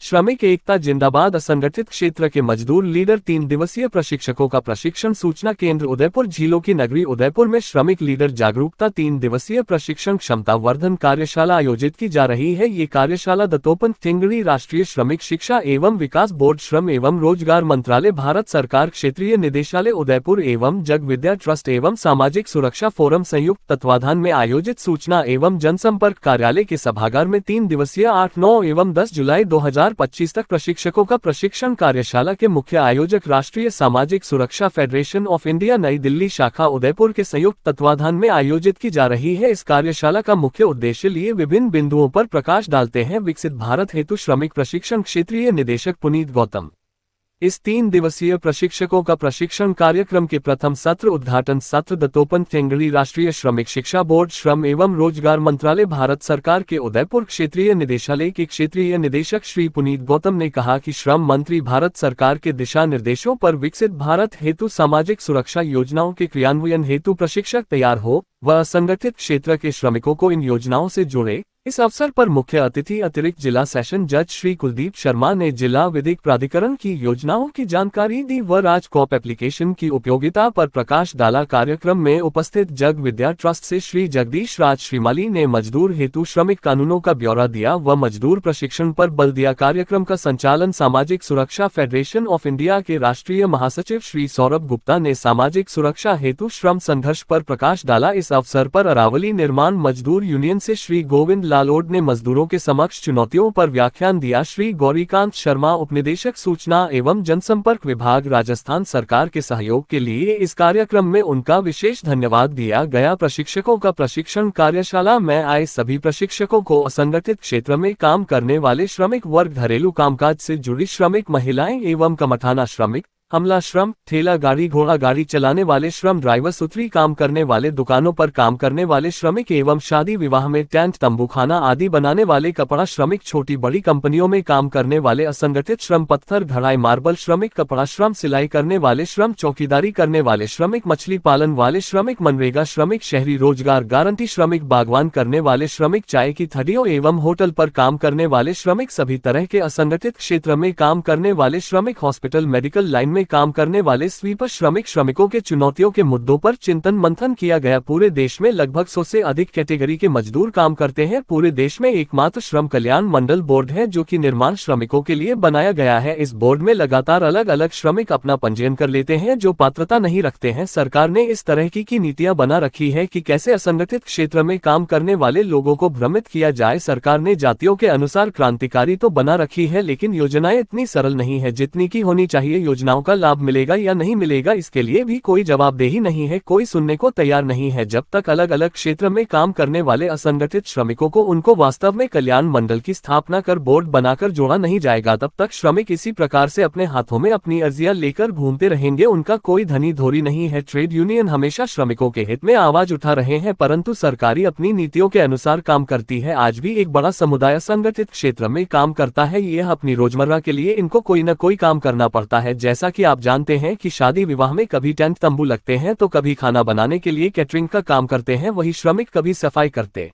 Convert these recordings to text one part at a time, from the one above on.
श्रमिक एकता जिंदाबाद। असंगठित क्षेत्र के मजदूर लीडर 3 दिवसीय प्रशिक्षकों का प्रशिक्षण। सूचना केंद्र उदयपुर। झीलों की नगरी उदयपुर में श्रमिक लीडर जागरूकता 3 दिवसीय प्रशिक्षण क्षमता वर्धन कार्यशाला आयोजित की जा रही है। ये कार्यशाला दत्तोपंत ठेंगड़ी राष्ट्रीय श्रमिक शिक्षा एवं विकास बोर्ड, श्रम एवं रोजगार मंत्रालय, भारत सरकार, क्षेत्रीय निदेशालय उदयपुर एवं जग विद्या ट्रस्ट एवं सामाजिक सुरक्षा फोरम संयुक्त तत्वाधान में आयोजित सूचना एवं जनसंपर्क कार्यालय के सभागार में 3 दिवसीय 8, 9 एवं 10 जुलाई 2025 तक प्रशिक्षकों का प्रशिक्षण। कार्यशाला के मुख्य आयोजक राष्ट्रीय सामाजिक सुरक्षा फेडरेशन ऑफ इंडिया नई दिल्ली शाखा उदयपुर के संयुक्त तत्वाधान में आयोजित की जा रही है। इस कार्यशाला का मुख्य उद्देश्य लिए विभिन्न बिंदुओं पर प्रकाश डालते हैं विकसित भारत हेतु श्रमिक प्रशिक्षण। क्षेत्रीय निदेशक पुनीत गौतम। इस 3 दिवसीय प्रशिक्षकों का प्रशिक्षण कार्यक्रम के प्रथम सत्र उद्घाटन सत्र दत्तोपंत ठेंगड़ी राष्ट्रीय श्रमिक शिक्षा बोर्ड, श्रम एवं रोजगार मंत्रालय, भारत सरकार के उदयपुर क्षेत्रीय निदेशालय के क्षेत्रीय निदेशक श्री पुनीत गौतम ने कहा कि श्रम मंत्री भारत सरकार के दिशा निर्देशों पर विकसित भारत हेतु सामाजिक सुरक्षा योजनाओं के क्रियान्वयन हेतु प्रशिक्षक तैयार हो व असंगठित क्षेत्र के श्रमिकों को इन योजनाओं से जोड़े। इस अवसर पर मुख्य अतिथि अतिरिक्त जिला सेशन जज श्री कुलदीप शर्मा ने जिला विधिक प्राधिकरण की योजनाओं की जानकारी दी व राजकॉप एप्लीकेशन की उपयोगिता पर प्रकाश डाला। कार्यक्रम में उपस्थित जग विद्या ट्रस्ट से श्री जगदीश राज श्रीमाली ने मजदूर हेतु श्रमिक कानूनों का ब्यौरा दिया व मजदूर प्रशिक्षण पर बल दिया। कार्यक्रम का संचालन सामाजिक सुरक्षा फेडरेशन ऑफ इंडिया के राष्ट्रीय महासचिव श्री सौरभ गुप्ता ने सामाजिक सुरक्षा हेतु श्रम संघर्ष पर प्रकाश डाला। इस अवसर पर अरावली निर्माण मजदूर यूनियन से श्री गोविंद लालोड ने मजदूरों के समक्ष चुनौतियों पर व्याख्यान दिया। श्री गौरीकांत शर्मा उपनिदेशक सूचना एवं जनसंपर्क विभाग राजस्थान सरकार के सहयोग के लिए इस कार्यक्रम में उनका विशेष धन्यवाद दिया गया। प्रशिक्षकों का प्रशिक्षण। कार्यशाला में आए सभी प्रशिक्षकों को असंगठित क्षेत्र में काम करने वाले श्रमिक वर्ग, घरेलू कामकाज से जुड़ी श्रमिक महिलाएं एवं कमठाना श्रमिक, अमला श्रम, ठेला गाड़ी घोड़ा गाड़ी चलाने वाले श्रम, ड्राइवर, सुथरी काम करने वाले, दुकानों पर काम करने वाले श्रमिक एवं शादी विवाह में टेंट तंबू खाना आदि बनाने वाले कपड़ा श्रमिक, छोटी बड़ी कंपनियों में काम करने वाले असंगठित श्रम, पत्थर घड़ाई मार्बल श्रमिक, कपड़ा श्रम, सिलाई करने वाले श्रम, चौकीदारी करने वाले श्रमिक, मछली पालन वाले श्रमिक, मनरेगा श्रमिक, शहरी रोजगार गारंटी श्रमिक, बागवान करने वाले श्रमिक, चाय की थडियों एवं होटल पर काम करने वाले श्रमिक, सभी तरह के असंगठित क्षेत्र में काम करने वाले श्रमिक, हॉस्पिटल मेडिकल लाइन में काम करने वाले स्वीपर श्रमिक। श्रमिकों के चुनौतियों के मुद्दों पर चिंतन मंथन किया गया। पूरे देश में लगभग 100 से अधिक कैटेगरी के मजदूर काम करते हैं। पूरे देश में एकमात्र श्रम कल्याण मंडल बोर्ड है जो कि निर्माण श्रमिकों के लिए बनाया गया है। इस बोर्ड में लगातार अलग अलग श्रमिक अपना पंजीयन कर लेते हैं जो पात्रता नहीं रखते हैं। सरकार ने इस तरह की नीतियां बना रखी है कि कैसे असंगठित क्षेत्र में काम करने वाले लोगों को भ्रमित किया जाए। सरकार ने जातियों के अनुसार क्रांतिकारी तो बना रखी है, लेकिन योजनाएं इतनी सरल नहीं है जितनी की होनी चाहिए। योजनाओं का लाभ मिलेगा या नहीं मिलेगा इसके लिए भी कोई जवाबदेही नहीं है, कोई सुनने को तैयार नहीं है। जब तक अलग अलग क्षेत्र में काम करने वाले असंगठित श्रमिकों को उनको वास्तव में कल्याण मंडल की स्थापना कर बोर्ड बनाकर जोड़ा नहीं जाएगा, तब तक श्रमिक इसी प्रकार से अपने हाथों में अपनी अर्जियां लेकर घूमते रहेंगे। उनका कोई धनी धोरी नहीं है। ट्रेड यूनियन हमेशा श्रमिकों के हित में आवाज उठा रहे हैं, परंतु सरकारी अपनी नीतियों के अनुसार काम करती है। आज भी एक बड़ा समुदाय असंगठित क्षेत्र में काम करता है। यह अपनी रोजमर्रा के लिए इनको कोई न कोई काम करना पड़ता है। जैसा कि आप जानते हैं कि शादी विवाह में कभी टेंट तंबू लगते हैं तो कभी खाना बनाने के लिए कैटरिंग का काम करते हैं, वही श्रमिक कभी सफाई करते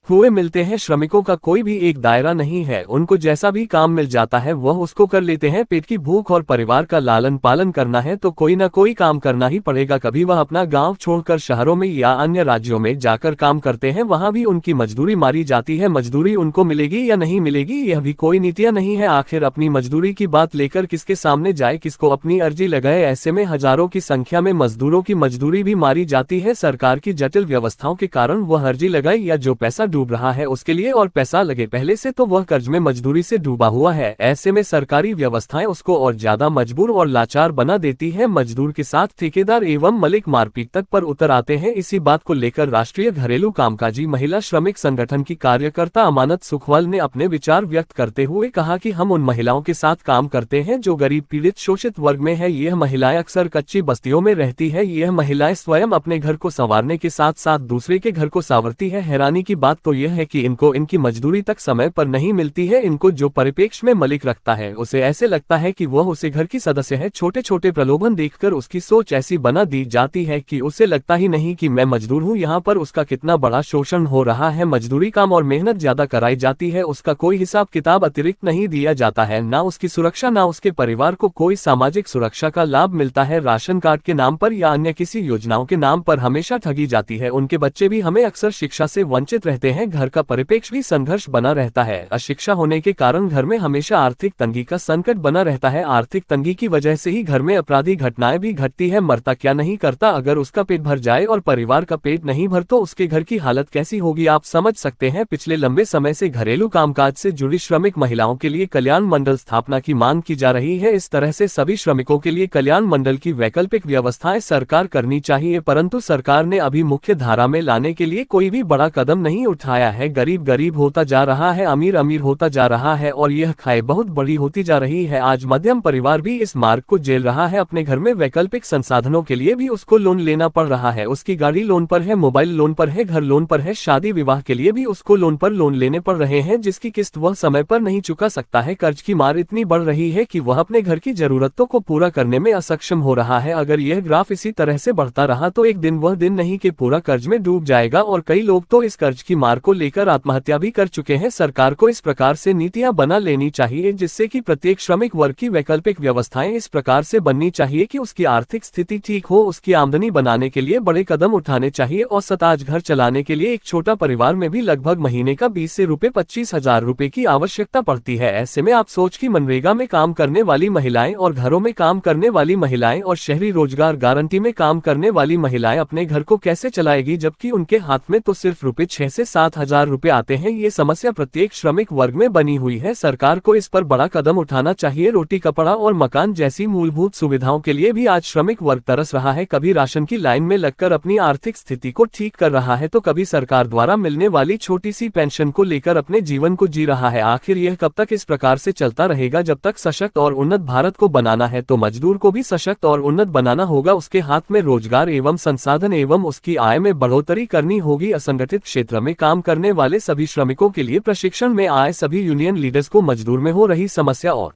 हुए मिलते हैं। श्रमिकों का कोई भी एक दायरा नहीं है, उनको जैसा भी काम मिल जाता है वह उसको कर लेते हैं। पेट की भूख और परिवार का लालन पालन करना है तो कोई ना कोई काम करना ही पड़ेगा। कभी वह अपना गांव छोड़कर शहरों में या अन्य राज्यों में जाकर काम करते हैं, वहां भी उनकी मजदूरी मारी जाती है। मजदूरी उनको मिलेगी या नहीं मिलेगी यह भी कोई नीतियां नहीं है। आखिर अपनी मजदूरी की बात लेकर किसके सामने जाए, किसको अपनी अर्जी लगाए। ऐसे में हजारों की संख्या में मजदूरों की मजदूरी भी मारी जाती है। सरकार की जटिल व्यवस्थाओं के कारण वह अर्जी लगाए या जो पैसा डूब रहा है उसके लिए और पैसा लगे, पहले से तो वह कर्ज में मजदूरी से डूबा हुआ है। ऐसे में सरकारी व्यवस्थाएं उसको और ज्यादा मजबूर और लाचार बना देती है। मजदूर के साथ ठेकेदार एवं मालिक मारपीट तक पर उतर आते हैं। इसी बात को लेकर राष्ट्रीय घरेलू कामकाजी महिला श्रमिक संगठन की कार्यकर्ता अमानत सुखवाल ने अपने विचार व्यक्त करते हुए कहा कि हम उन महिलाओं के साथ काम करते हैं जो गरीब, पीड़ित, शोषित वर्ग में है। यह महिलाएं अक्सर कच्ची बस्तियों में रहती है। यह महिलाएं स्वयं अपने घर को संवारने के साथ साथ दूसरे के घर को संवारती है। हैरानी की बात तो यह है कि इनको इनकी मजदूरी तक समय पर नहीं मिलती है। इनको जो परिप्रेक्ष्य में मालिक रखता है उसे ऐसे लगता है कि वह उसे घर की सदस्य है। छोटे छोटे प्रलोभन देखकर उसकी सोच ऐसी बना दी जाती है कि उसे लगता ही नहीं कि मैं मजदूर हूँ। यहाँ पर उसका कितना बड़ा शोषण हो रहा है। मजदूरी काम और मेहनत ज्यादा कराई जाती है, उसका कोई हिसाब किताब अतिरिक्त नहीं दिया जाता है। ना उसकी सुरक्षा ना उसके परिवार को कोई सामाजिक सुरक्षा का लाभ मिलता है। राशन कार्ड के नाम पर या अन्य किसी योजनाओं के नाम पर हमेशा ठगी जाती है। उनके बच्चे भी हमें अक्सर शिक्षा से वंचित रहते हैं। घर का परिप्रेक्ष्य भी संघर्ष बना रहता है। अशिक्षा होने के कारण घर में हमेशा आर्थिक तंगी का संकट बना रहता है। आर्थिक तंगी की वजह से ही घर में अपराधी घटनाएं भी घटती है। मरता क्या नहीं करता। अगर उसका पेट भर जाए और परिवार का पेट नहीं भर तो उसके घर की हालत कैसी होगी आप समझ सकते हैं। पिछले लंबे समय से घरेलू कामकाज से जुड़ी श्रमिक महिलाओं के लिए कल्याण मंडल स्थापना की मांग की जा रही है। इस तरह से सभी श्रमिकों के लिए कल्याण मंडल की वैकल्पिक व्यवस्थाएं सरकार करनी चाहिए, परंतु सरकार ने अभी मुख्य धारा में लाने के लिए कोई भी बड़ा कदम नहीं उठाया है। गरीब गरीब होता जा रहा है, अमीर अमीर होता जा रहा है और यह खाई बहुत बड़ी होती जा रही है। आज मध्यम परिवार भी इस मार्ग को झेल रहा है। अपने घर में वैकल्पिक संसाधनों के लिए भी उसको लोन लेना पड़ रहा है। उसकी गाड़ी लोन पर है, मोबाइल लोन पर है, घर लोन पर है, शादी विवाह के लिए भी उसको लोन पर लोन लेने पड़ रहे हैं जिसकी किस्त वह समय पर नहीं चुका सकता है। कर्ज की मार इतनी बढ़ रही है कि वह अपने घर की जरूरतों को पूरा करने में असक्षम हो रहा है। अगर यह ग्राफ इसी तरह से बढ़ता रहा तो एक दिन वह दिन नहीं कि पूरा कर्ज में डूब जाएगा और कई लोग तो इस कर्ज की मार को लेकर आत्महत्या भी कर चुके हैं। सरकार को इस प्रकार से नीतियां बना लेनी चाहिए जिससे कि प्रत्येक श्रमिक वर्ग की वैकल्पिक व्यवस्थाएं इस प्रकार से बननी चाहिए कि उसकी आर्थिक स्थिति ठीक हो। उसकी आमदनी बनाने के लिए बड़े कदम उठाने चाहिए। औसत आज घर चलाने के लिए एक छोटा परिवार में भी लगभग महीने का 20 से 25,000 रुपए की आवश्यकता पड़ती है। ऐसे में आप सोच की मनरेगा में काम करने वाली महिलाएं और घरों में काम करने वाली महिलाएं और शहरी रोजगार गारंटी में काम करने वाली महिलाएं अपने घर को कैसे चलाएगी जबकि उनके हाथ में तो सिर्फ रुपए 6 से 7,000 रुपए आते हैं। ये समस्या प्रत्येक श्रमिक वर्ग में बनी हुई है। सरकार को इस पर बड़ा कदम उठाना चाहिए। रोटी कपड़ा और मकान जैसी मूलभूत सुविधाओं के लिए भी आज श्रमिक वर्ग तरस रहा है। कभी राशन की लाइन में लगकर अपनी आर्थिक स्थिति को ठीक कर रहा है तो कभी सरकार द्वारा मिलने वाली छोटी सी पेंशन को लेकर अपने जीवन को जी रहा है। आखिर यह कब तक इस प्रकार से चलता रहेगा। जब तक सशक्त और उन्नत भारत को बनाना है तो मजदूर को भी सशक्त और उन्नत बनाना होगा। उसके हाथ में रोजगार एवं संसाधन एवं उसकी आय में बढ़ोतरी करनी होगी। असंगठित क्षेत्र में काम करने वाले सभी श्रमिकों के लिए प्रशिक्षण में आए सभी यूनियन लीडर्स को मजदूर में हो रही समस्या और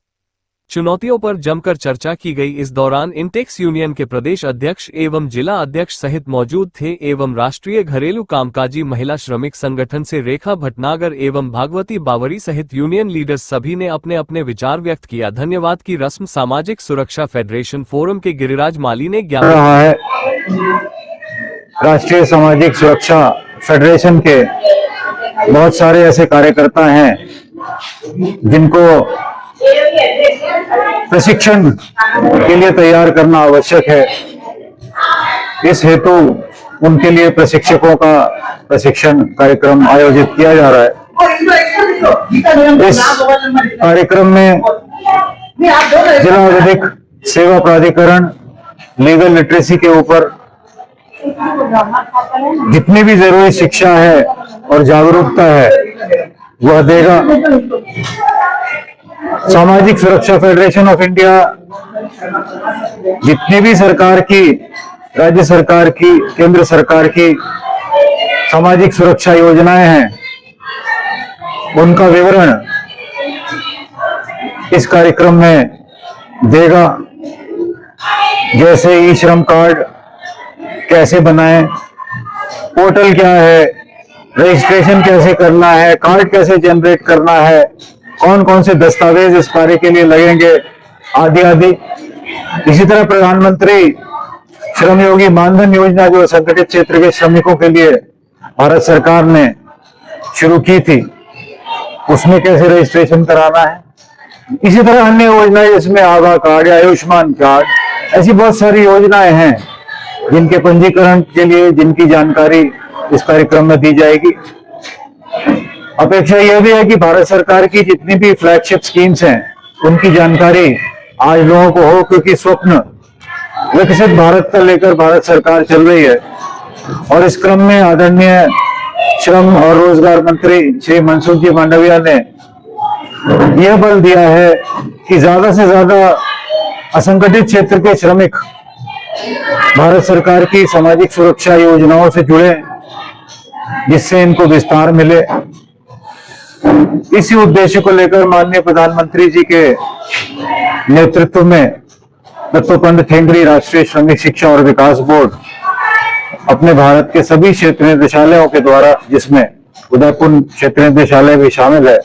चुनौतियों पर जमकर चर्चा की गई। इस दौरान इंटेक्स यूनियन के प्रदेश अध्यक्ष एवं जिला अध्यक्ष सहित मौजूद थे एवं राष्ट्रीय घरेलू कामकाजी महिला श्रमिक संगठन से रेखा भटनागर एवं भागवती बावरी सहित यूनियन लीडर्स सभी ने अपने अपने विचार व्यक्त किया। धन्यवाद की रस्म सामाजिक सुरक्षा फेडरेशन फोरम के गिरिराज माली ने ज्ञापन रहा है। राष्ट्रीय सामाजिक सुरक्षा फेडरेशन के बहुत सारे ऐसे कार्यकर्ता हैं जिनको प्रशिक्षण के लिए तैयार करना आवश्यक है। इस हेतु उनके लिए प्रशिक्षकों का प्रशिक्षण कार्यक्रम आयोजित किया जा रहा है। इस कार्यक्रम में जिला विधिक सेवा प्राधिकरण लीगल लिटरेसी के ऊपर जितनी भी जरूरी शिक्षा है और जागरूकता है वह देगा। सामाजिक सुरक्षा फेडरेशन ऑफ इंडिया जितनी भी सरकार की, राज्य सरकार की, केंद्र सरकार की सामाजिक सुरक्षा योजनाएं हैं उनका विवरण इस कार्यक्रम में देगा। जैसे ई श्रम कार्ड कैसे बनाएं, पोर्टल क्या है, रजिस्ट्रेशन कैसे करना है, कार्ड कैसे जनरेट करना है, कौन कौन से दस्तावेज इस कार्य के लिए लगेंगे, आदि आदि। इसी तरह प्रधानमंत्री श्रमयोगी मानधन योजना जो असंगठित क्षेत्र के श्रमिकों के लिए भारत सरकार ने शुरू की थी, उसमें कैसे रजिस्ट्रेशन कराना है। इसी तरह अन्य योजनाएं जिसमें आभा कार्ड या आयुष्मान कार्ड, ऐसी बहुत सारी योजनाएं हैं जिनके पंजीकरण के लिए जिनकी जानकारी इस कार्यक्रम में दी जाएगी। अपेक्षा यह भी है कि भारत सरकार की जितनी भी फ्लैगशिप स्कीम्स हैं उनकी जानकारी आज लोगों को हो, क्योंकि स्वप्न विकसित भारत का लेकर भारत सरकार चल रही है। और इस क्रम में आदरणीय श्रम और रोजगार मंत्री श्री मनसुख जी मांडविया ने यह बल दिया है कि ज्यादा से ज्यादा असंगठित क्षेत्र के श्रमिक भारत सरकार की सामाजिक सुरक्षा योजनाओं से जुड़े, जिससे इनको विस्तार मिले। इसी उद्देश्य को लेकर माननीय प्रधानमंत्री जी के नेतृत्व में दत्तोपंत ठेंगड़ी राष्ट्रीय श्रमिक शिक्षा और विकास बोर्ड अपने भारत के सभी क्षेत्र निदेशालयों के द्वारा, जिसमें उदयपुर क्षेत्र निदेशालय भी शामिल है,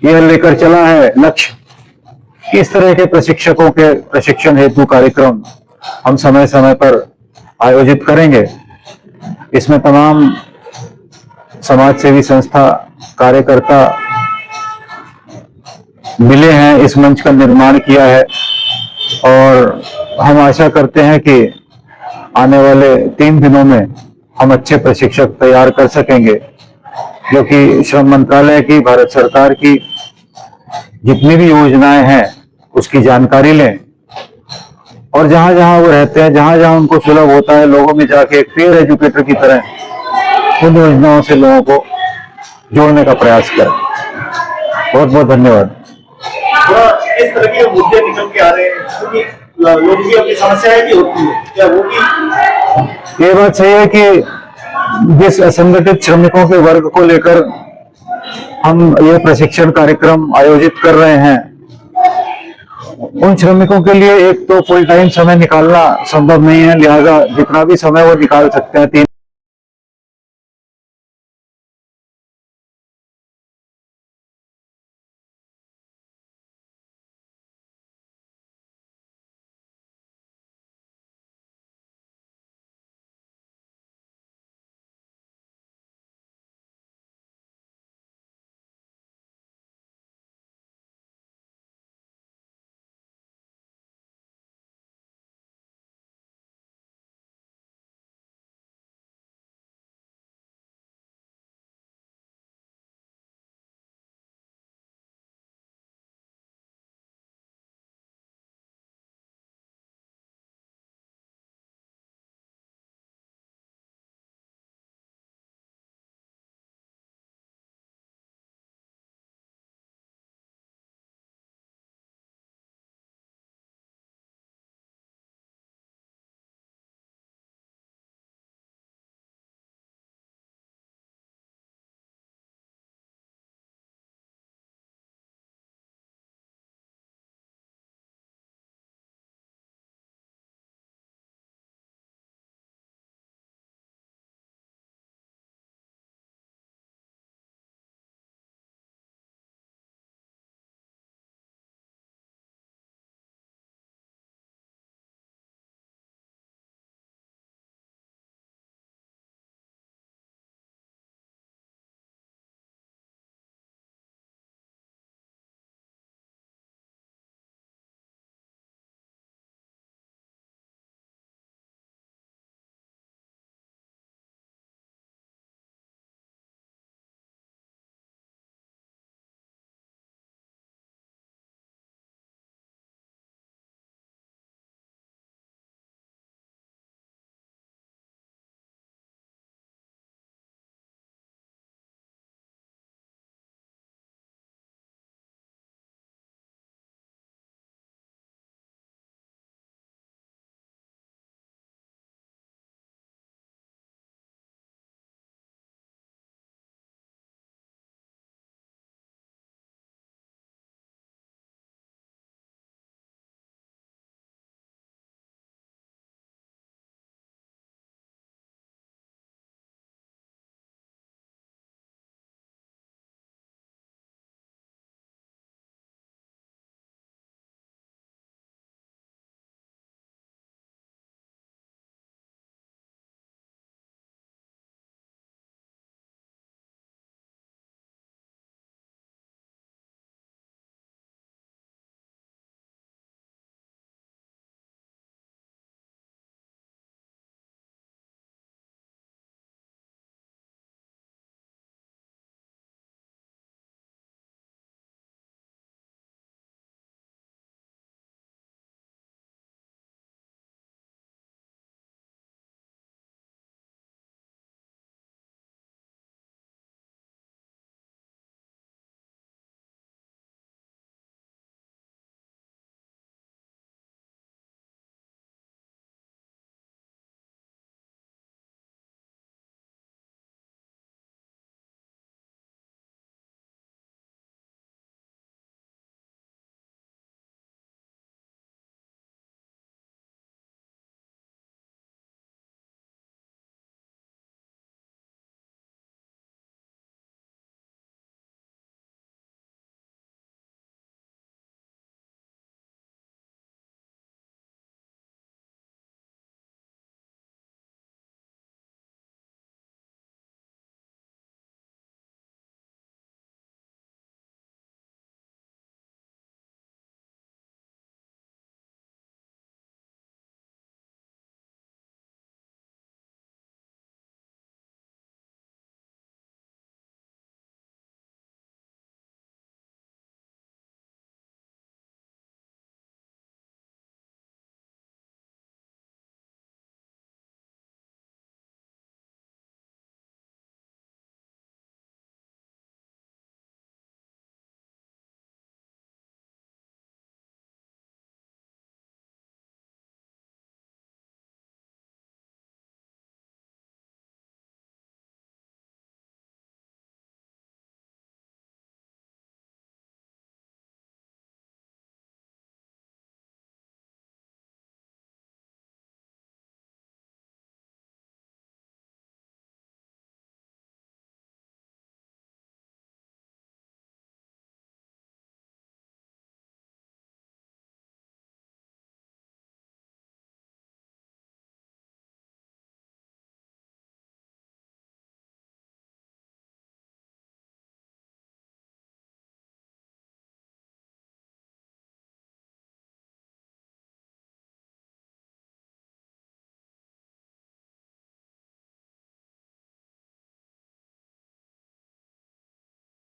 यह लेकर चला है लक्ष्य। इस तरह के प्रशिक्षकों के प्रशिक्षण हेतु कार्यक्रम हम समय समय पर आयोजित करेंगे। इसमें तमाम समाज सेवी संस्था, कार्यकर्ता मिले हैं, इस मंच का निर्माण किया है और हम आशा करते हैं कि आने वाले 3 दिनों में हम अच्छे प्रशिक्षक तैयार कर सकेंगे, जो कि श्रम मंत्रालय की, भारत सरकार की जितनी भी योजनाएं हैं उसकी जानकारी लें और जहां जहां वो रहते हैं, जहां जहां उनको सुलभ होता है, लोगों में जाके एक पीयर एजुकेटर की तरह उन योजनाओं से लोगों को जोड़ने का प्रयास करें। बहुत बहुत धन्यवाद। इस तरह के मुद्दे निकल के आ रहे हैं क्योंकि लोगों की अपनी समस्याएं भी होती है, क्या वो भी? ये बात सही है कि जिस असंगठित श्रमिकों के वर्ग को लेकर हम ये प्रशिक्षण कार्यक्रम आयोजित कर रहे हैं, उन श्रमिकों के लिए एक तो फुल टाइम समय निकालना संभव नहीं है, लिहाजा जितना भी समय वो निकाल सकते हैं